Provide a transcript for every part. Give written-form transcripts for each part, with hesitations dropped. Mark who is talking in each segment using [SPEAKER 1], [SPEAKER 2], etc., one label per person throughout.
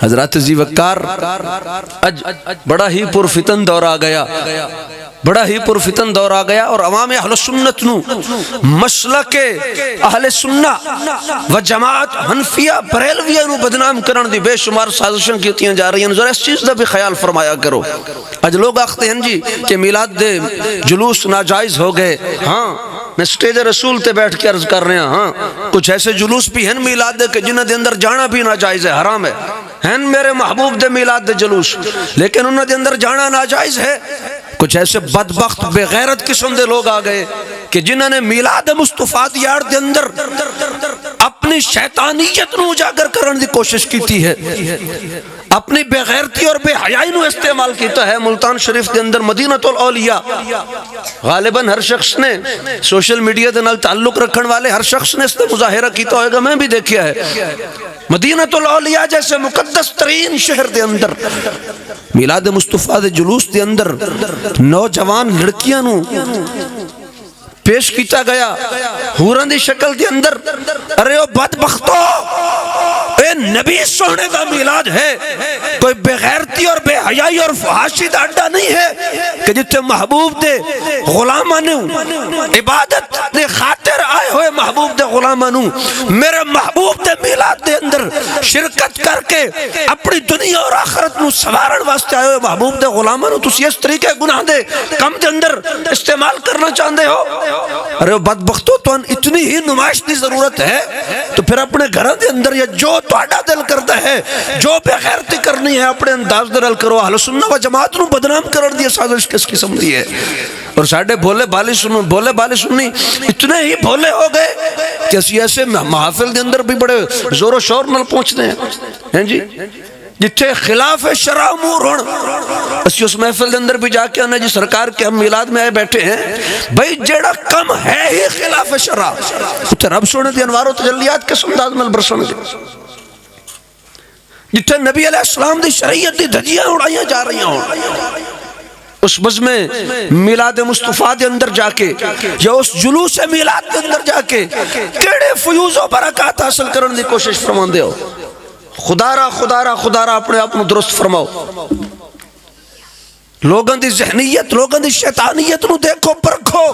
[SPEAKER 1] حضرات ذی وقار اج بڑا ہی پرفتن دور آ گیا، بڑا ہی پرفتن دور آ گیا، اور عوام اہل سنت نو مسلک اہل سنہ و جماعت حنفیہ بریلویہ نو بدنام کرن دی بے شمار سازشاں کیتیاں جا رہی ہیں۔ ذرا اس چیز دا بھی خیال فرمایا کرو۔ اج لوگ آختے ہیں جی کہ میلاد دے جلوس ناجائز ہو گئے۔ ہاں میں سٹیج رسول تے بیٹھ کے عرض کر رہے ہیں، ہاں کچھ ایسے جلوس بھی ہیں میلاد دے کہ جنہ دے اندر جانا بھی ناجائز ہے، حرام ہے، ہیں میرے محبوب دے میلاد دے جلوس، لیکن انہوں دے اندر جانا ناجائز ہے۔ کچھ ایسے بدبخت بے غیرت قسم دے لوگ آ گئے کہ جنہوں نے میلاد مصطفیٰ دی یار دے اندر اپنی شیطانیت نو اجاگر کرنے دی کوشش کیتی ہے، اپنی بے غیرتی اور بے حیائی نو استعمال کیتا ہے۔ ملتان شریف دے اندر مدینہ الاولیاء غالباً ہر شخص نے سوشل میڈیا دے نال تعلق رکھن والے ہر شخص نے اس نے مظاہرہ کیتا ہوئے گا، میں بھی دیکھیا ہے۔ مدینہ الاولیاء جیسے مقدس ترین شہر دے اندر میلاد مصطفیٰ دے جلوس دے اندر نوجوان لڑکیاں نو پیش کیتا گیا حورن دی شکل دے اندر۔ ارے او بدبختو، اے نبی سونے دا میلاد ہے، کوئی بے غیرتی اور بے حیائی اور فحاشی دا اڈا نہیں ہے کہ جتے محبوب دے غلامہ نو عبادت دے خاطر آئے ہوئے محبوب دے غلامہ نو میرے محبوب دے میلاد دے اندر شرکت کر کے اپنی دنیا اور آخرت نو سوارن واسطے آئے ہوئے محبوب دے غلامہ نو تسی اس طریقے گناہ دے کم دے اندر استعمال کرنا چاہندے ہو۔ ارے بدبختو، تو اتنی ہی نمائش دی ضرورت ہے تو پھر اپنے گھر دے اندر یا جو تہاڈا دل کرتا ہے، جو بے غیرتی کرنی ہے اپنے انداز دے نال کرو۔ اہل سنہ و جماعت نو بدنام کرن دی سازش کس قسم دی ہے؟ اور ساڈے بھولے بالی سنی اتنے ہی بھولے ہو گئے کہ اسی ایسے محافل دے اندر بھی بڑے زور و شور نال پہنچتے ہیں جی جتھے خلاف شرع امور ہون، اسی اس محفل دے اندر بھی جا کے آنا جی سرکار کے ہم میلاد میں آئے بیٹھے ہیں، بھئی جیڑا کم ہے ہی خلاف شرع اتھے رب سونے دی انوار و تجلیات کس انداز میں برسن گے، جتھے نبی علیہ السلام دی شریعت دی دھجیاں اڑائیاں جا رہی ہوں، اس بزم میلاد مصطفیٰ دے اندر جا کے یا اس جلوس میلاد دے اندر جا کے کیڑے فیوز و برکات حاصل کرنے دی کوشش فرمان دے ہو۔ خدا را اپنے آپ درست فرماؤ۔ لوگاں دی ذہنیت، لوگاں دی شیطانیت نو دیکھو پرکھو،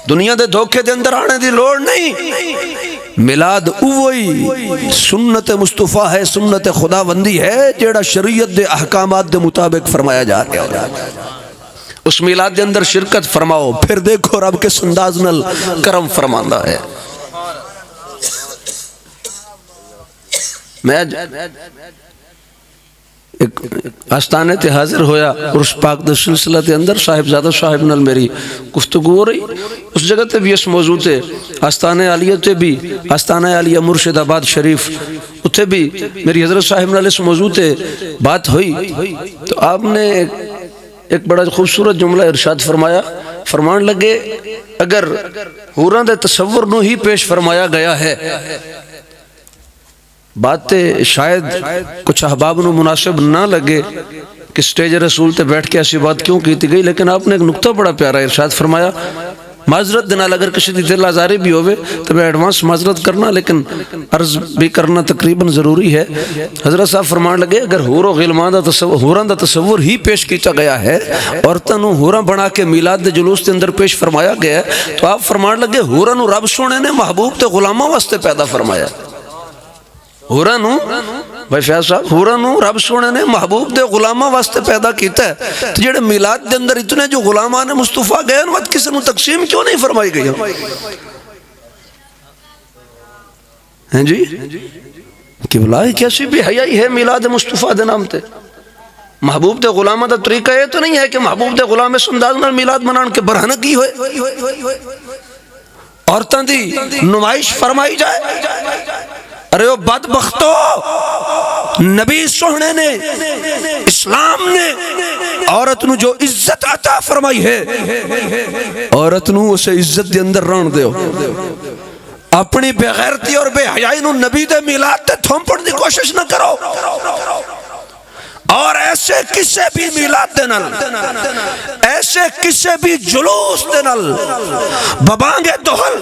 [SPEAKER 1] دنیا دے دھوکے دے اندر آنے دی لوڑ نہیں۔ میلاد اوہی سنت مصطفیٰ ہے، سنت خداوندی ہے جیڑا شریعت دے احکامات دے مطابق فرمایا جا رہا ہے۔ اس میلاد دے اندر شرکت فرماؤ، پھر دیکھو رب کس انداز نال کرم فرماندہ ہے۔ میں ایک آستانے تے حاضر ہویا عرس پاک دا سلسلہ تے اندر صاحبزادہ صاحب نال میری گفتگو ہو رہی، اس جگہ تے بھی اس موضوع تے آستانے عالیہ تے بھی آستانے عالیہ مرشد آباد شریف اتھے بھی میری حضرت صاحب نال اس موضوع تے بات ہوئی، تو آپ نے ایک بڑا خوبصورت جملہ ارشاد فرمایا، فرمان لگے اگر حوراں دے تصور نو ہی پیش فرمایا گیا ہے، باتیں شاید کچھ احباب نو مناسب نہ لگے کہ سٹیج رسول تے بیٹھ کے ایسی بات کیوں کیتی گئی، لیکن آپ نے ایک نقطہ بڑا پیارا ارشاد فرمایا، معذرت دنال اگر کسی دی دل آزاری بھی ہوئے تو میں ایڈوانس معذرت کرنا، لیکن عرض بھی کرنا تقریباً ضروری ہے۔ حضرت صاحب فرمان لگے اگر حور و غلمان دا تصور ہی پیش کیتا گیا ہے، عورتاں نو حوراں بنا کے میلاد دے جلوس دے اندر پیش فرمایا گیا ہے، تو آپ فرمان لگے حوراں نو رب سونے نے محبوب تے غلاماں واسطے پیدا فرمایا۔ حوراں نو بھائی فیاض صاحب، حوراں نو رب سونے نے محبوب دے غلاماں واسطے پیدا کیتا ہے، تو جڑے میلاد دے اندر اتنے جو غلامان مصطفیٰ گئے ان وقت کسی نو تقسیم کیوں نہیں فرمائی گئی ہیں جی؟ کہ بلائی کیسی بھی حیائی ہے میلاد مصطفیٰ دے نام تے؟ محبوب دے غلامہ دا طریقہ یہ تو نہیں ہے کہ محبوب دے غلام اس انداز نال میلاد منان کے برہنہ کی ہوئے، عورتاں دی نمائش فرمائی جائے۔ ارے وہ بدبختو، نبی سونے نے، اسلام نے عورت نو جو عزت عطا فرمائی ہے، عورت نو اسے عزت دے اندر ران دیو۔ اپنی بے غیرتی اور بے حیائی نو نبی دے میلاد تے تھومپڑ دی کوشش نہ کرو۔ اور ایسے کسے بھی میلاد دے نال ایسے کسے بھی جلوس دے نال ببانگے دوہل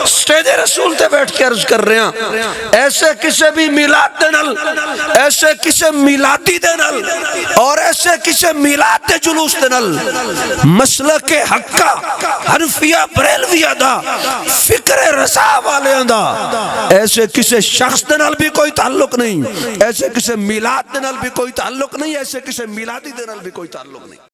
[SPEAKER 1] سٹیج رسول تے بیٹھ کے عرض کر رہے ہیں ایسے کسے بھی میلاد دے نال ایسے کسے میلادی دے نال اور ایسے کسے میلاد دے جلوس دے نال مسلک حقہ حنفیہ بریلویہ دا فکر رضا والے دا ایسے کسے شخص دے نال بھی کوئی تعلق نہیں، ایسے کسے میلاد دے نال بھی کوئی تعلق نہیں، ایسے کسے میلادی دے نال بھی کوئی تعلق نہیں۔